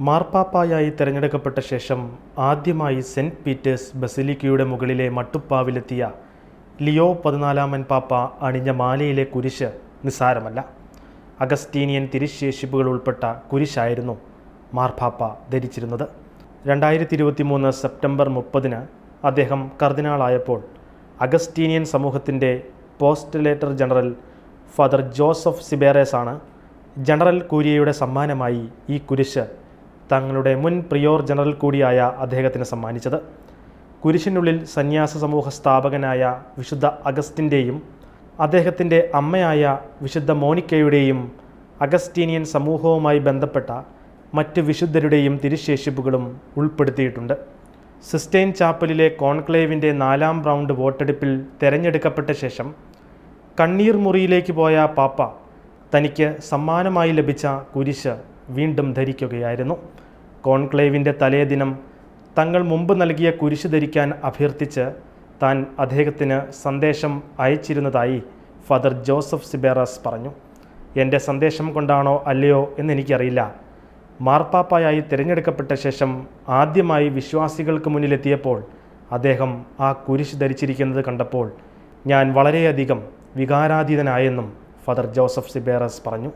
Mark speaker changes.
Speaker 1: മാർപ്പാപ്പായായി തിരഞ്ഞെടുക്കപ്പെട്ട ശേഷം ആദ്യമായി സെൻറ്റ് പീറ്റേഴ്സ് ബസിലിക്കയുടെ മുകളിലെ മട്ടുപ്പാവിലെത്തിയ ലിയോ 14 പാപ്പ അണിഞ്ഞ മാലയിലെ കുരിശ് നിസ്സാരമല്ല. അഗസ്റ്റീനിയൻ തിരുശേഷിപ്പുകൾ ഉൾപ്പെട്ട കുരിശായിരുന്നു മാർപ്പാപ്പ ധരിച്ചിരുന്നത്. 2023 സെപ്റ്റംബർ 30 അദ്ദേഹം കർദിനാളായപ്പോൾ അഗസ്റ്റീനിയൻ സമൂഹത്തിൻ്റെ പോസ്റ്റലേറ്റർ ജനറൽ ഫാദർ ജോസഫ് സിബേറസ് ആണ് ജനറൽ കൂരിയയുടെ സമ്മാനമായി ഈ കുരിശ് തങ്ങളുടെ മുൻ പ്രിയോർ ജനറൽ കൂടിയായ അദ്ദേഹത്തിന് സമ്മാനിച്ചത്. കുരിശിനുള്ളിൽ സന്യാസ സമൂഹ സ്ഥാപകനായ വിശുദ്ധ അഗസ്റ്റിൻ്റെയും അദ്ദേഹത്തിൻ്റെ അമ്മയായ വിശുദ്ധ മോണിക്കയുടെയും അഗസ്റ്റീനിയൻ സമൂഹവുമായി ബന്ധപ്പെട്ട മറ്റ് വിശുദ്ധരുടെയും തിരുശേഷിപ്പുകളും ഉൾപ്പെടുത്തിയിട്ടുണ്ട്. സിസ്റ്റൈൻ ചാപ്പലിലെ കോൺക്ലേവിൻ്റെ 4ാം റൗണ്ട് വോട്ടെടുപ്പിൽ തെരഞ്ഞെടുക്കപ്പെട്ട ശേഷം കണ്ണീർ മുറിയിലേക്ക് പോയ പാപ്പ തനിക്ക് സമ്മാനമായി ലഭിച്ച കുരിശ് വീണ്ടും ധരിക്കുകയായിരുന്നു. കോൺക്ലേവിൻ്റെ തലേദിനം തങ്ങൾ മുമ്പ് നൽകിയ കുരിശ് ധരിക്കാൻ അഭ്യർത്ഥിച്ച് താൻ അദ്ദേഹത്തിന് സന്ദേശം അയച്ചിരുന്നതായി ഫാദർ ജോസഫ് സിബേറസ് പറഞ്ഞു. എൻ്റെ സന്ദേശം കൊണ്ടാണോ അല്ലയോ എന്നെനിക്കറിയില്ല. മാർപ്പാപ്പായായി തിരഞ്ഞെടുക്കപ്പെട്ട ശേഷം ആദ്യമായി വിശ്വാസികൾക്ക് മുന്നിലെത്തിയപ്പോൾ അദ്ദേഹം ആ കുരിശ് ധരിച്ചിരിക്കുന്നത് കണ്ടപ്പോൾ ഞാൻ വളരെയധികം വികാരാധീനനായെന്നും ഫാദർ ജോസഫ് സിബേറസ് പറഞ്ഞു.